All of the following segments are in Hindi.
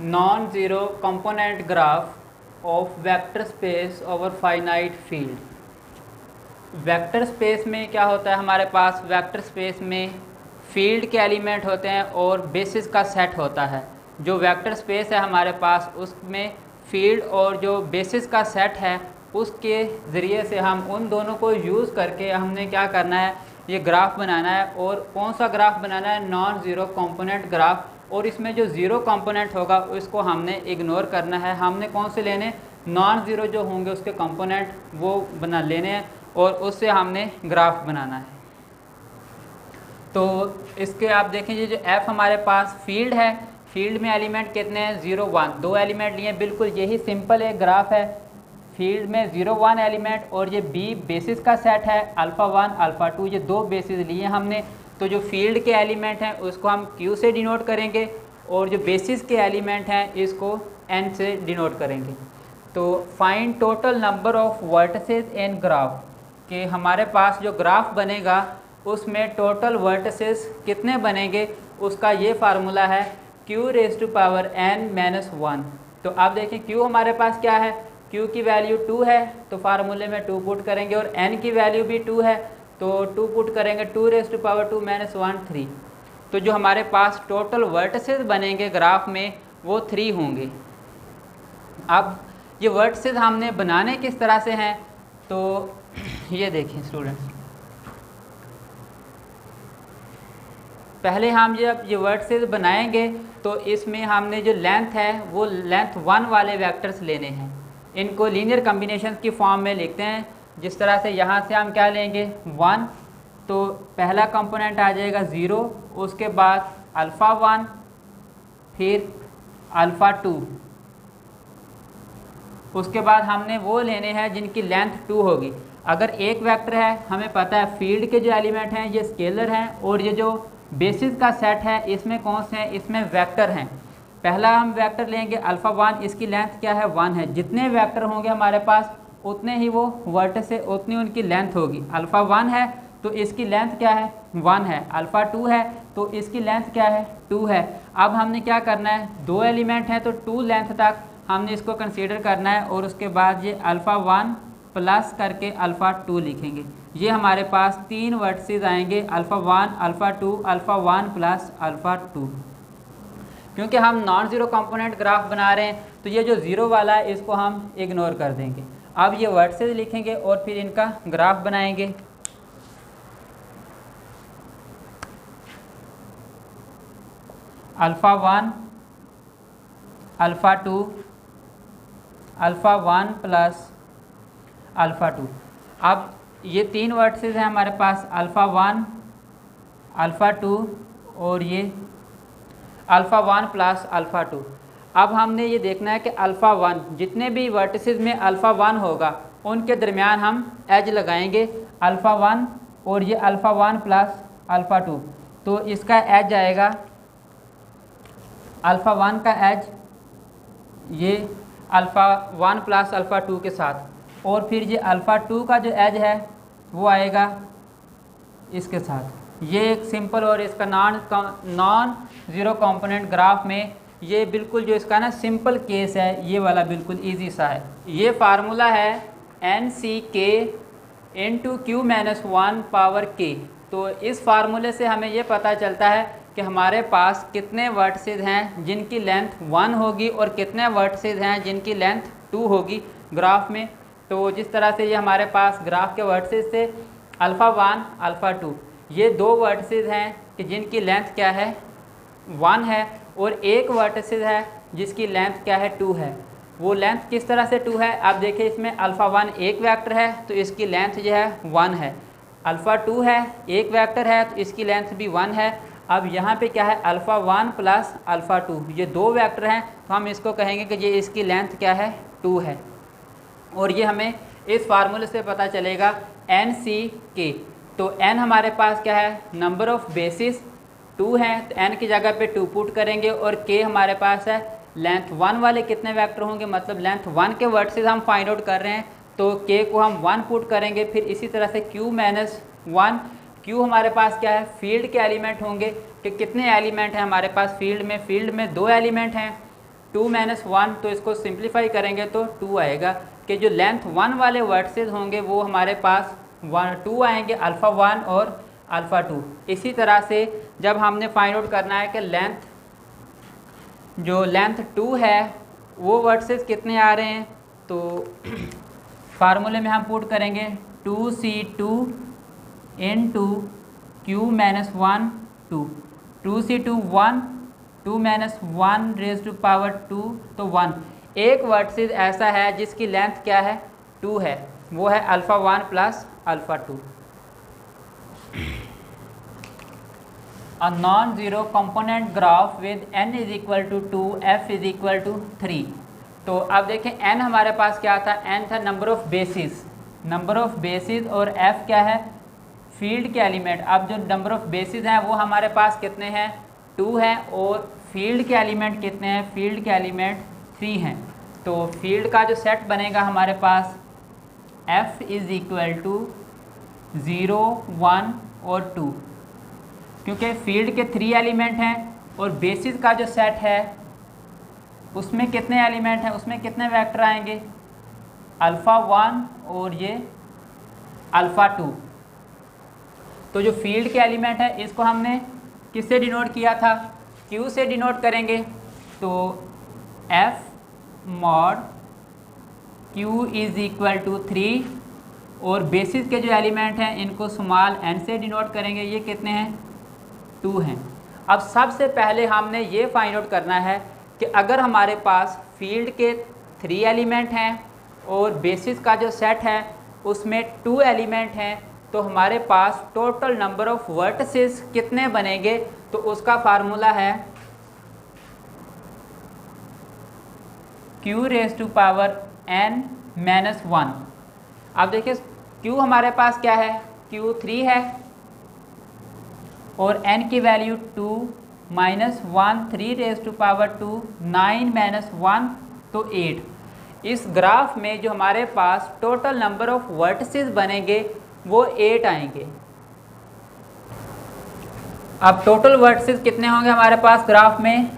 Non zero component graph of vector space over finite field. Vector space में क्या होता है, हमारे पास वेक्टर स्पेस में फील्ड के एलिमेंट होते हैं और बेसिस का सेट होता है। जो वेक्टर स्पेस है हमारे पास, उसमें फील्ड और जो बेसिस का सेट है उसके ज़रिए से हम उन दोनों को यूज़ करके हमने क्या करना है, ये ग्राफ बनाना है। और कौन सा ग्राफ बनाना है, नॉन ज़ीरो कंपोनेंट ग्राफ। और इसमें जो ज़ीरो कंपोनेंट होगा उसको हमने इग्नोर करना है। हमने कौन से लेने, नॉन ज़ीरो जो होंगे उसके कंपोनेंट वो बना लेने हैं और उससे हमने ग्राफ बनाना है। तो इसके आप देखेंगे जो एफ हमारे पास फील्ड है, फील्ड में एलिमेंट कितने हैं, 0 1, दो एलिमेंट लिए। बिल्कुल यही सिंपल एक ग्राफ है। फील्ड में 0 1 एलिमेंट और ये बी बेसिस का सेट है, अल्फ़ा 1 अल्फ़ा 2, ये दो बेसिस लिए हमने। तो जो फील्ड के एलिमेंट हैं उसको हम Q से डिनोट करेंगे और जो बेसिस के एलिमेंट हैं इसको N से डिनोट करेंगे। तो find total number of vertices in graph, कि हमारे पास जो ग्राफ बनेगा उसमें टोटल वर्टिसेस कितने बनेंगे, उसका ये फार्मूला है Q⁻n-1। तो आप देखें Q हमारे पास क्या है, Q की वैल्यू 2 है तो फार्मूले में 2 पुट करेंगे, और N की वैल्यू भी 2 है तो 2 पुट करेंगे, 2⁻2 - 3। तो जो हमारे पास टोटल वर्टिसेस बनेंगे ग्राफ में वो 3 होंगे। अब ये वर्टिसेस हमने बनाने किस तरह से हैं, तो ये देखें स्टूडेंट्स, पहले हम जब ये वर्टिसेस बनाएंगे तो इसमें हमने जो लेंथ है वो लेंथ 1 वाले वेक्टर्स लेने हैं। इनको लीनियर कॉम्बिनेशन की फॉर्म में लिखते हैं। जिस तरह से यहाँ से हम क्या लेंगे 1, तो पहला कंपोनेंट आ जाएगा 0, उसके बाद अल्फ़ा 1, फिर अल्फ़ा 2, उसके बाद हमने वो लेने हैं जिनकी लेंथ 2 होगी। अगर एक वेक्टर है, हमें पता है फील्ड के जो एलिमेंट हैं ये स्केलर हैं और ये जो बेसिस का सेट है इसमें कौन से हैं, इसमें वेक्टर हैं। पहला हम वेक्टर लेंगे अल्फ़ा 1, इसकी लेंथ क्या है 1 है। जितने वेक्टर होंगे हमारे पास उतने ही वो वर्टिस से उतनी उनकी लेंथ होगी। अल्फ़ा 1 है तो इसकी लेंथ क्या है 1 है, अल्फ़ा 2 है तो इसकी लेंथ क्या है 2 है। अब हमने क्या करना है, दो एलिमेंट हैं तो 2 लेंथ तक हमने इसको कंसीडर करना है और उसके बाद ये अल्फ़ा 1 प्लस करके अल्फ़ा 2 लिखेंगे। ये हमारे पास 3 वर्टिसेस आएंगे, alpha 1 alpha 2 alpha 1 plus alpha 2। क्योंकि हम नॉन ज़ीरो कंपोनेंट ग्राफ बना रहे हैं तो ये जो ज़ीरो वाला है इसको हम इग्नोर कर देंगे। अब ये वर्टिसेस लिखेंगे और फिर इनका ग्राफ बनाएंगे। Alpha 1 alpha 2 alpha 1 plus alpha 2। अब ये 3 वर्टिसेस हैं हमारे पास, अल्फ़ा 1 अल्फ़ा 2 और ये अल्फ़ा 1 प्लस अल्फ़ा 2। अब हमने ये देखना है कि अल्फ़ा 1, जितने भी वर्टिसेस में अल्फ़ा 1 होगा उनके दरमियान हम एज लगाएंगे अल्फ़ा 1 और ये अल्फ़ा 1 प्लस अल्फ़ा 2। तो इसका एज आएगा अल्फ़ा 1 का एज ये अल्फ़ा 1 प्लस अल्फ़ा 2 के साथ, और फिर ये अल्फ़ा 2 का जो एज है वो आएगा इसके साथ। ये एक सिंपल, और इसका नॉन ज़ीरो कंपोनेंट ग्राफ में ये बिल्कुल जो इसका ना सिंपल केस है ये वाला बिल्कुल इजी सा है। ये फार्मूला है NCK × Q-1 तो इस फार्मूले से हमें ये पता चलता है कि हमारे पास कितने वर्टिसेस हैं जिनकी लेंथ 1 होगी और कितने वर्टिसेस हैं जिनकी लेंथ 2 होगी ग्राफ में। तो जिस तरह से ये हमारे पास ग्राफ के वर्टिसेस थे अल्फ़ा 1 अल्फ़ा 2, ये दो वर्टिसेस हैं कि जिनकी लेंथ क्या है 1 है, और एक वर्टिसेस है जिसकी लेंथ क्या है 2 है। वो लेंथ किस तरह से 2 है, आप देखिए इसमें अल्फ़ा 1 एक वेक्टर है तो इसकी लेंथ जो है 1 है, अल्फ़ा 2 है एक वेक्टर है तो इसकी लेंथ भी 1 है। अब यहाँ पे क्या है अल्फ़ा 1 प्लस अल्फ़ा 2, ये दो वेक्टर हैं तो हम इसको कहेंगे कि ये इसकी लेंथ क्या है 2 है। और ये हमें इस फार्मूले से पता चलेगा NCK। तो N हमारे पास क्या है, नंबर ऑफ़ बेसिस 2 हैं तो N की जगह पे 2 पुट करेंगे, और K हमारे पास है लेंथ 1 वाले कितने वेक्टर होंगे, मतलब लेंथ 1 के वर्टिसेस हम फाइंड आउट कर रहे हैं तो K को हम 1 पुट करेंगे। फिर इसी तरह से Q-1, Q हमारे पास क्या है, फील्ड के एलिमेंट होंगे कि कितने एलिमेंट हैं हमारे पास फील्ड में 2 एलिमेंट हैं 2 माइनस 1, तो इसको सिंप्लीफाई करेंगे तो 2 आएगा कि जो लेंथ 1 वाले वर्टिसेस होंगे वो हमारे पास 2 आएंगे, अल्फ़ा 1 और अल्फ़ा 2। इसी तरह से जब हमने फाइंड आउट करना है कि लेंथ 2 है वो वर्टिसेस कितने आ रहे हैं, तो फार्मूले में हम पुट करेंगे 2c2 into q minus 1 2, 2c2 1, 2 minus 1 raise to power 2, तो 1। एक वर्टिस ऐसा है जिसकी लेंथ क्या है 2 है, वो है alpha 1 plus alpha 2। A non-zero component graph with n is equal to 2, f is equal to 3। तो अब देखें n हमारे पास क्या था, n था नंबर ऑफ़ बेसिस और f क्या है, फील्ड के एलिमेंट। अब जो नंबर ऑफ़ बेसिस हैं वो हमारे पास कितने हैं 2 हैं, और फील्ड के एलिमेंट कितने हैं, फील्ड के एलिमेंट 3 हैं। तो फील्ड का जो सेट बनेगा हमारे पास f इज़ इक्वल टू 0 1 और 2, क्योंकि फील्ड के 3 एलिमेंट हैं और बेसिस का जो सेट है उसमें कितने एलिमेंट हैं, उसमें कितने वेक्टर आएंगे, अल्फ़ा 1 और ये अल्फ़ा 2। तो जो फील्ड के एलिमेंट है इसको हमने किससे डिनोट किया था, Q से डिनोट करेंगे। तो F mod Q is equal to 3, और बेसिस के जो एलिमेंट हैं इनको स्मॉल n से डिनोट करेंगे, ये कितने हैं 2 हैं। अब सबसे पहले हमने ये फाइंड आउट करना है कि अगर हमारे पास फील्ड के 3 एलिमेंट हैं और बेसिस का जो सेट है उसमें 2 एलिमेंट हैं, तो हमारे पास टोटल नंबर ऑफ़ वर्टिसेस कितने बनेंगे, तो उसका फार्मूला है q raise to power n minus 1। अब देखिए q हमारे पास क्या है, q 3 है और n की value 2 minus 1 3 raise to power 2 9 minus 1 तो 8। इस ग्राफ में जो हमारे पास टोटल नंबर ऑफ़ वर्टिसेस बनेंगे वो 8 आएंगे। अब टोटल वर्टिसेस कितने होंगे हमारे पास ग्राफ में,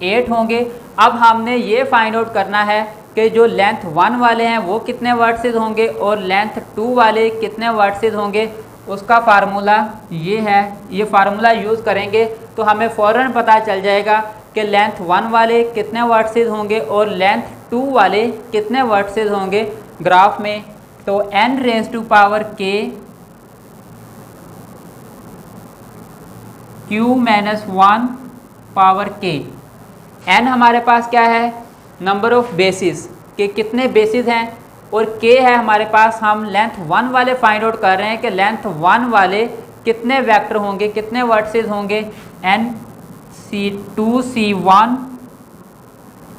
8 होंगे। अब हमने ये फाइंड आउट करना है कि जो लेंथ 1 वाले हैं वो कितने वर्टिसेस होंगे और लेंथ 2 वाले कितने वर्टिसेस होंगे। उसका फार्मूला ये है, ये फार्मूला यूज़ करेंगे तो हमें फ़ौरन पता चल जाएगा कि लेंथ 1 वाले कितने वर्टिसेस होंगे और लेंथ 2 वाले कितने वर्टिसेस होंगे ग्राफ में। तो n raise to power k q minus 1 power k। n हमारे पास क्या है, नंबर ऑफ़ बेसिस के कितने बेसिस हैं, और k है हमारे पास, हम लेंथ 1 वाले फाइंड आउट कर रहे हैं कि लेंथ 1 वाले कितने वेक्टर होंगे, कितने वर्टिसेस होंगे, n2c1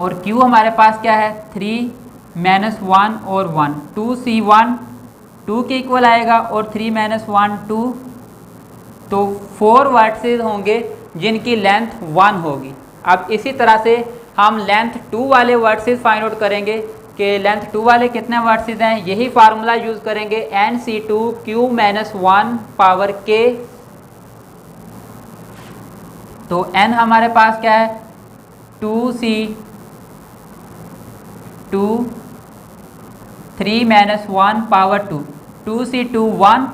और q हमारे पास क्या है 3 माइनस 1 और 1, 2c1 2 के इक्वल आएगा और 3 माइनस 1 2, तो 4 वर्टिसेस होंगे जिनकी लेंथ 1 होगी। अब इसी तरह से हम लेंथ 2 वाले वर्टिसेस फाइंड आउट करेंगे कि लेंथ 2 वाले कितने वर्टिसेस हैं, यही फार्मूला यूज़ करेंगे nc2 q minus 1 power k। तो n हमारे पास क्या है 2c2 3 माइनस 1 पावर 2, 2c2 1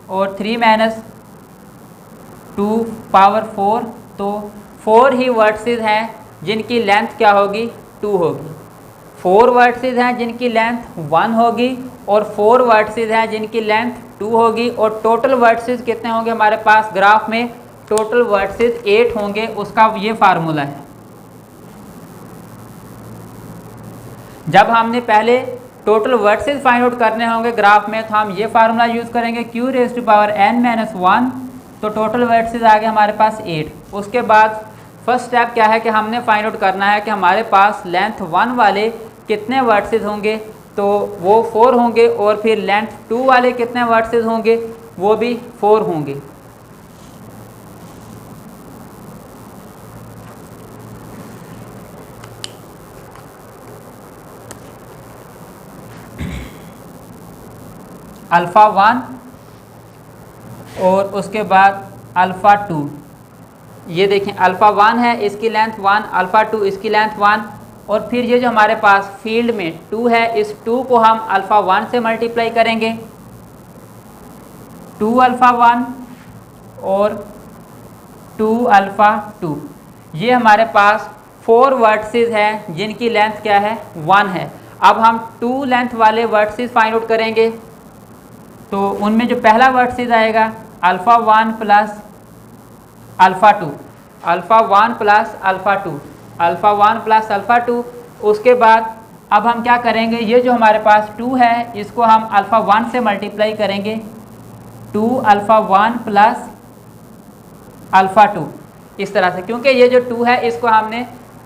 और 3 माइनस 2 पावर 4, तो 4 ही वर्टिसेस हैं जिनकी लेंथ क्या होगी 2 होगी। 4 वर्टिसेस हैं जिनकी लेंथ 1 होगी और 4 वर्टिसेस हैं जिनकी लेंथ 2 होगी, और टोटल वर्टिसेस कितने होंगे हमारे पास ग्राफ में, टोटल वर्टिसेस 8 होंगे। उसका ये फार्मूला है। जब हमने पहले टोटल वर्टिसेस फाइंड आउट करने होंगे ग्राफ में तो हम ये फार्मूला यूज़ करेंगे q raise to power n minus 1, तो टोटल वर्टिसेस आ गए हमारे पास 8। उसके बाद फर्स्ट स्टेप क्या है कि हमने फाइंड आउट करना है कि हमारे पास लेंथ 1 वाले कितने वर्टिसेस होंगे, तो वो 4 होंगे, और फिर लेंथ 2 वाले कितने वर्टिसेस होंगे, वो भी 4 होंगे। अल्फ़ा 1 और उसके बाद अल्फ़ा 2। ये देखें अल्फ़ा 1 है, इसकी लेंथ 1, अल्फ़ा 2 इसकी लेंथ 1, और फिर ये जो हमारे पास फील्ड में 2 है, इस 2 को हम अल्फ़ा 1 से मल्टीप्लाई करेंगे, 2 अल्फ़ा 1 और 2 अल्फ़ा 2। ये हमारे पास 4 वर्टिसेस हैं जिनकी लेंथ क्या है, 1 है। अब हम 2 लेंथ वाले वर्टिसेस फाइंड आउट करेंगे। तो उनमें जो पहला वर्टिस आएगा alpha 1 plus alpha 2, alpha 1 plus alpha 2, alpha 1 plus alpha 2। उसके बाद अब हम क्या करेंगे, ये जो हमारे पास 2 है इसको हम अल्फ़ा 1 से मल्टीप्लाई करेंगे, 2 अल्फ़ा 1 प्लस अल्फ़ा 2, इस तरह से। क्योंकि ये जो 2 है इसको हमने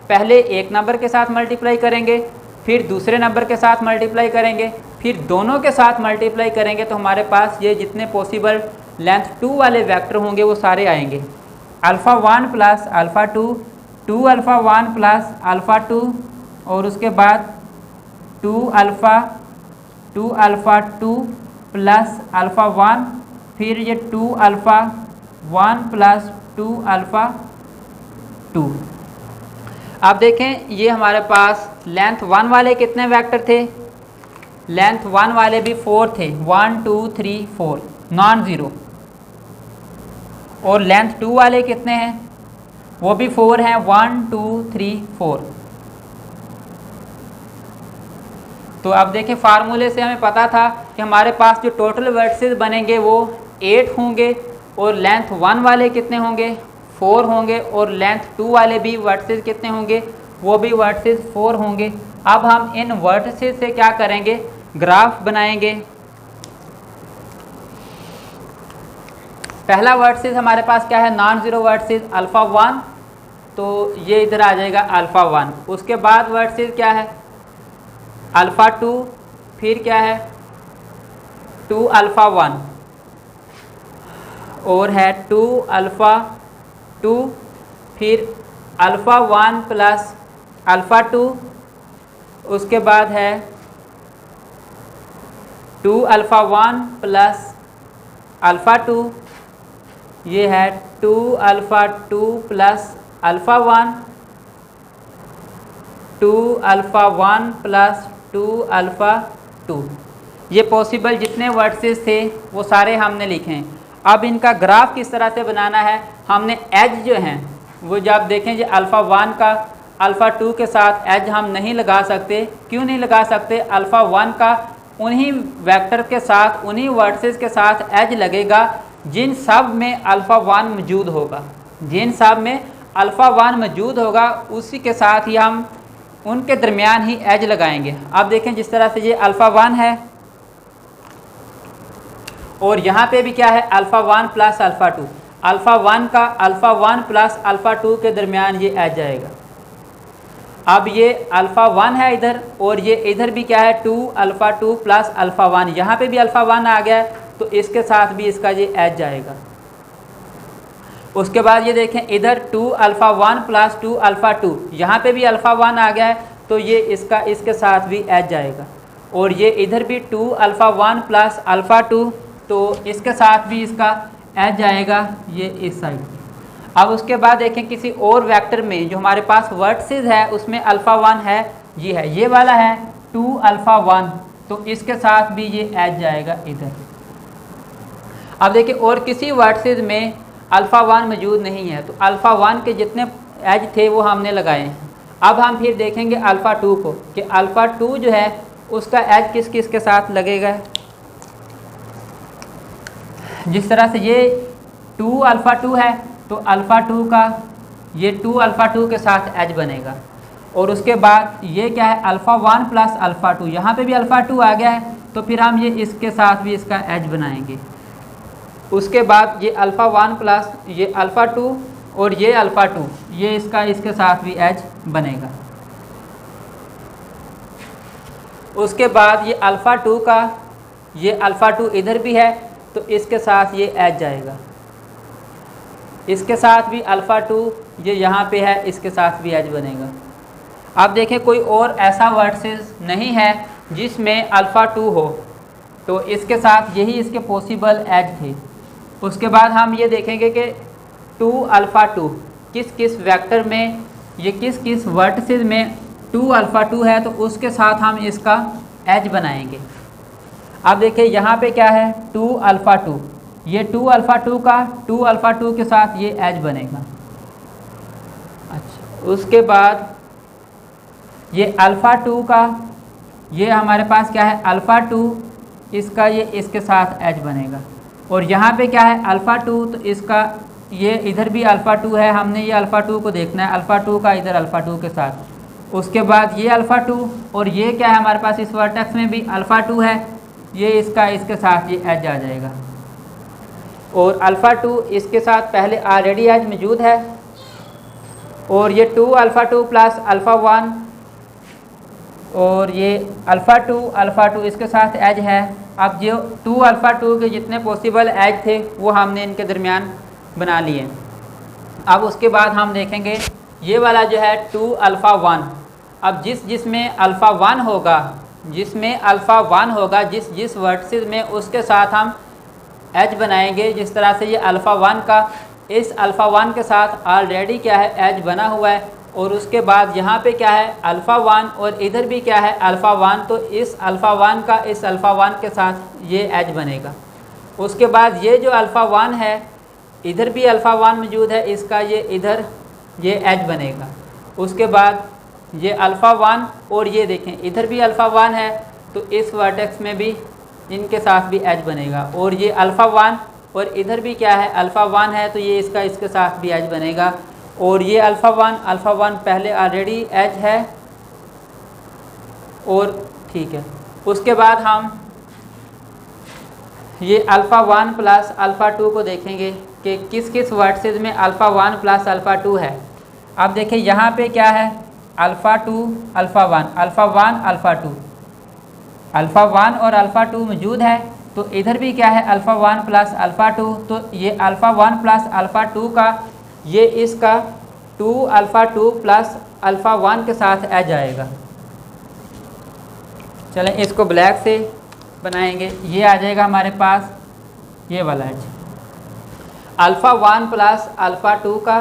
पहले एक नंबर के साथ मल्टीप्लाई करेंगे, फिर दूसरे नंबर के साथ मल्टीप्लाई करेंगे, फिर दोनों के साथ मल्टीप्लाई करेंगे, तो हमारे पास ये जितने पॉसिबल लेंथ 2 वाले वेक्टर होंगे वो सारे आएंगे। Alpha 1 plus alpha 2, 2 alpha 1 plus alpha 2, और उसके बाद 2 अल्फ़ा 2 प्लस अल्फ़ा 1, फिर ये 2 अल्फ़ा 1 प्लस 2 अल्फ़ा 2। अब देखें ये हमारे पास लेंथ 1 वाले कितने वेक्टर थे, लेंथ 1 वाले भी 4 थे, 1 2 3 4 नॉन ज़ीरो। और लेंथ 2 वाले कितने हैं, वो भी 4 हैं, 1 2 3 4। तो अब देखें फार्मूले से हमें पता था कि हमारे पास जो टोटल वर्टिसेस बनेंगे वो 8 होंगे, और लेंथ 1 वाले कितने होंगे, 4 होंगे, और लेंथ 2 वाले भी वर्टिसेस कितने होंगे, वो भी वर्टिसेस 4 होंगे। अब हम इन वर्टिसेस से क्या करेंगे, ग्राफ बनाएंगे। पहला वर्टिसेस हमारे पास क्या है, नॉन ज़ीरो वर्टिसेस अल्फ़ा 1, तो ये इधर आ जाएगा अल्फ़ा 1। उसके बाद वर्टिसेस क्या है, अल्फ़ा 2, फिर क्या है 2 अल्फ़ा 1, और है 2 अल्फ़ा 2, फिर अल्फ़ा 1 प्लस अल्फ़ा 2, उसके बाद है 2 अल्फ़ा 1 प्लस अल्फ़ा 2, ये है 2 alpha 2 plus alpha 1, 2 alpha 1 plus 2 alpha 2। ये पॉसिबल जितने वर्टिसेस थे वो सारे हमने लिखे हैं। अब इनका ग्राफ किस तरह से बनाना है, हमने एज जो हैं वो जब देखें जी अल्फ़ा 1 का अल्फ़ा 2 के साथ एज हम नहीं लगा सकते। क्यों नहीं लगा सकते, अल्फ़ा 1 का उन्हीं वेक्टर के साथ, उन्हीं वर्टिसेस के साथ एज लगेगा जिन सब में अल्फ़ा 1 मौजूद होगा, जिन सब में अल्फ़ा 1 मौजूद होगा उसी के साथ ही हम उनके दरमियान ही एज लगाएंगे। अब देखें जिस तरह से ये अल्फ़ा 1 है, और यहाँ पे भी क्या है अल्फ़ा 1 प्लस अल्फ़ा 2, अल्फ़ा 1 का अल्फ़ा 1 प्लस अल्फ़ा 2 के दरमियान ये एज जाएगा। अब ये अल्फ़ा 1 है इधर, और ये इधर भी क्या है 2 अल्फ़ा 2 प्लस अल्फ़ा 1, यहाँ पे भी अल्फ़ा 1 आ गया है, तो इसके साथ भी इसका ये एज जाएगा। उसके बाद ये देखें इधर 2 अल्फ़ा 1 प्लस 2 अल्फ़ा 2, यहाँ पे भी अल्फ़ा 1 आ गया है, तो ये इसका इसके साथ भी एज जाएगा। और ये इधर भी 2 अल्फ़ा 1 प्लस अल्फ़ा 2, तो इसके साथ भी इसका एज जाएगा, ये इस साइड। अब उसके बाद देखें किसी और वेक्टर में जो हमारे पास वर्टिसेस है उसमें अल्फ़ा 1 है, ये वाला है 2 अल्फ़ा 1, तो इसके साथ भी ये एज जाएगा इधर। अब देखिए और किसी वर्टिसेस में अल्फ़ा 1 मौजूद नहीं है, तो अल्फ़ा 1 के जितने एज थे वो हमने लगाए हैं। अब हम फिर देखेंगे अल्फ़ा 2 को कि अल्फ़ा 2 जो है उसका एज किस किस के साथ लगेगा। जिस तरह से ये 2 अल्फ़ा 2 है, तो अल्फ़ा 2 का ये 2 अल्फ़ा 2 के साथ एज बनेगा। और उसके बाद ये क्या है अल्फ़ा 1 प्लस अल्फ़ा 2, यहाँ पे भी अल्फ़ा 2 आ गया है, तो फिर हम ये इसके साथ भी इसका एज बनाएंगे। उसके बाद ये अल्फ़ा 1 प्लस ये अल्फ़ा 2 और ये अल्फ़ा 2, ये इसके साथ भी एज बनेगा। उसके बाद ये अल्फ़ा 2 का ये अल्फ़ा 2 इधर भी है, तो इसके साथ ये एज जाएगा। इसके साथ भी अल्फ़ा 2 ये यहाँ पे है, इसके साथ भी एज बनेगा। अब देखें कोई और ऐसा वर्टिसेस नहीं है जिसमें अल्फ़ा 2 हो, तो इसके साथ यही इसके पॉसिबल एज थे। उसके बाद हम ये देखेंगे कि 2 अल्फ़ा 2 किस किस वेक्टर में, ये किस किस वर्टिसेस में 2 अल्फ़ा 2 है तो उसके साथ हम इसका एज बनाएंगे। अब देखिए यहाँ पे क्या है 2 अल्फ़ा 2, ये 2 अल्फ़ा 2 का 2 अल्फ़ा 2 के साथ ये एज बनेगा। अच्छा, उसके बाद ये अल्फ़ा 2 का ये हमारे पास क्या है अल्फ़ा 2, इसका ये इसके साथ एज बनेगा। और यहाँ पे क्या है अल्फ़ा 2, तो इसका ये इधर भी अल्फ़ा 2 है, हमने ये अल्फ़ा 2 को देखना है, अल्फ़ा 2 का इधर अल्फ़ा 2 के साथ। उसके बाद ये अल्फ़ा 2 और ये क्या है हमारे पास इस वर्टेक्स में भी अल्फ़ा 2 है, ये इसका इसके साथ ये एज आ जाएगा। और अल्फ़ा 2 इसके साथ पहले ऑलरेडी एज मौजूद है। और ये 2 अल्फ़ा 2 प्लस अल्फ़ा 1 और ये अल्फ़ा 2 इसके साथ एज है। अब जो 2 अल्फ़ा 2 के जितने पॉसिबल एज थे वो हमने इनके दरमियान बना लिए। अब उसके बाद हम देखेंगे ये वाला जो है 2 अल्फ़ा 1, अब जिसमें अल्फ़ा 1 होगा, जिसमें अल्फ़ा 1 होगा जिस वर्टिस में उसके साथ हम एज बनाएंगे। जिस तरह से ये अल्फ़ा 1 का इस अल्फ़ा 1 के साथ ऑलरेडी क्या है एज बना हुआ है। और उसके बाद यहाँ पे क्या है अल्फ़ा 1 और इधर भी क्या है अल्फ़ा 1, तो इस अल्फ़ा 1 का इस अल्फ़ा 1 के साथ ये एज बनेगा। उसके बाद ये जो अल्फ़ा 1 है इधर भी अल्फ़ा 1 मौजूद है, इसका ये इधर ये एज बनेगा। उसके बाद ये अल्फ़ा 1 और ये देखें इधर भी अल्फ़ा 1 है, तो इस वर्टेक्स में भी इनके साथ भी एज बनेगा। और ये अल्फ़ा 1 और इधर भी क्या है अल्फ़ा 1 है, तो ये इसका इसके साथ भी एज बनेगा। और ये अल्फ़ा 1 पहले ऑलरेडी एज है और ठीक है। उसके बाद हम ये अल्फ़ा 1 प्लस अल्फ़ा 2 को देखेंगे कि किस किस वर्टिस में अल्फ़ा 1 प्लस अल्फ़ा 2 है। अब देखिए यहाँ पे क्या है alpha 2 alpha 1 alpha 1 alpha 2, alpha 1 और अल्फ़ा 2 मौजूद है। तो इधर भी क्या है अल्फ़ा 1 प्लस अल्फ़ा 2, तो ये अल्फ़ा 1 प्लस अल्फ़ा 2 का ये इसका 2 अल्फ़ा 2 प्लस अल्फ़ा 1 के साथ एज आएगा। चलें इसको ब्लैक से बनाएंगे, ये आ जाएगा हमारे पास ये वाला एज अल्फ़ा 1 प्लस अल्फ़ा 2 का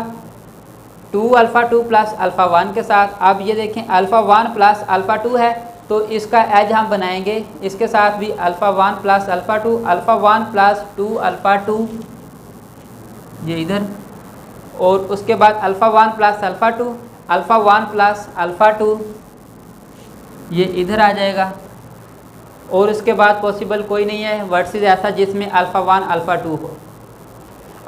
2 अल्फ़ा 2 प्लस अल्फ़ा 1 के साथ। अब ये देखें अल्फ़ा 1 प्लस अल्फ़ा 2 है, तो इसका एज हम बनाएंगे इसके साथ भी alpha 1 plus alpha 2, alpha 1 plus 2 alpha 2 ये इधर। और उसके बाद alpha 1 plus alpha 2, alpha 1 plus alpha 2 ये इधर आ जाएगा। और उसके बाद पॉसिबल कोई नहीं है वर्टिस ऐसा जिसमें अल्फ़ा 1 अल्फ़ा 2 हो।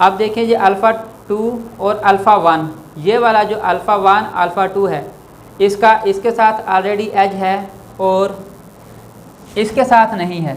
अब देखिए ये अल्फ़ा 2 और अल्फ़ा 1, ये वाला जो अल्फ़ा 1 अल्फ़ा 2 है इसका इसके साथ ऑलरेडी एज है और इसके साथ नहीं है।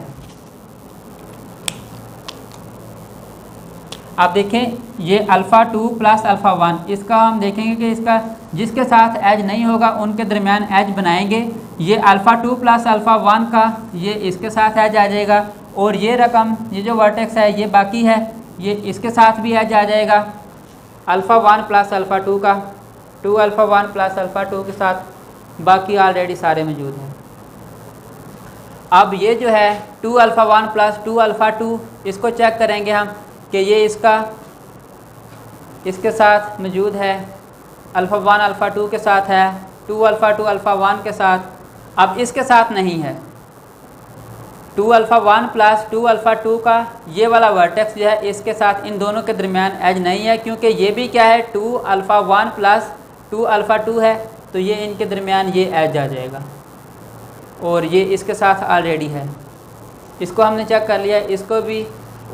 आप देखें ये अल्फ़ा 2 प्लस अल्फ़ा 1, इसका हम देखेंगे कि इसका जिसके साथ एज नहीं होगा उनके दरमियान एज बनाएंगे। ये अल्फ़ा 2 प्लस अल्फ़ा 1 का ये इसके साथ एज आ जाएगा। और ये रकम ये जो वर्टेक्स है ये बाकी है, ये इसके साथ भी एज आ जाएगा अल्फ़ा 1 प्लस अल्फ़ा 2 का 2 अल्फ़ा 1 प्लस अल्फ़ा 2 के साथ, बाकी ऑलरेडी सारे मौजूद हैं। अब ये जो है 2 अल्फ़ा 1 प्लस 2 अल्फ़ा 2 इसको चेक करेंगे हम कि ये इसका इसके साथ मौजूद है अल्फ़ा 1 अल्फ़ा 2 के साथ है, 2 अल्फ़ा 2 अल्फ़ा 1 के साथ। अब इसके साथ नहीं है 2 अल्फ़ा 1 प्लस 2 अल्फ़ा 2 का ये वाला वर्टेक्स जो है इसके साथ इन दोनों के दरमियान एज नहीं है, क्योंकि ये भी क्या है 2 अल्फ़ा 1 प्लस 2 अल्फ़ा 2 है, तो ये इनके दरमियान ये एज आ जाएगा। और ये इसके साथ ऑलरेडी है, इसको हमने चेक कर लिया, इसको भी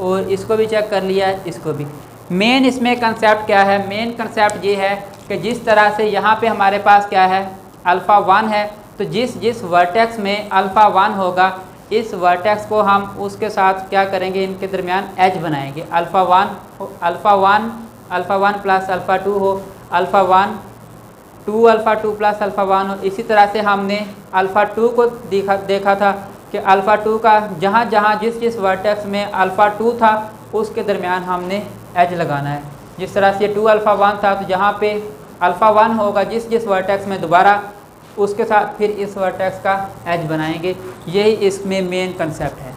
और इसको भी चेक कर लिया है, इसको भी। मेन इसमें कंसेप्ट क्या है, मेन कंसेप्ट ये है कि जिस तरह से यहाँ पे हमारे पास क्या है अल्फ़ा 1 है, तो जिस वर्टेक्स में अल्फ़ा 1 होगा इस वर्टेक्स को हम उसके साथ क्या करेंगे इनके दरमियान एज बनाएंगे। अल्फ़ा 1 प्लस अल्फ़ा 2 हो, अल्फ़ा 1 2 अल्फ़ा 2 प्लस अल्फ़ा 1 हो। इसी तरह से हमने अल्फ़ा 2 को देखा था कि अल्फ़ा 2 का जहाँ जहाँ जिस वर्टेक्स में अल्फ़ा 2 था उसके दरमियान हमने एज लगाना है। जिस तरह से 2 अल्फ़ा 1 था, तो जहाँ पे अल्फ़ा 1 होगा जिस वर्टेक्स में दोबारा उसके साथ फिर इस वर्टेक्स का एज बनाएंगे। यही इसमें मेन कंसेप्ट है।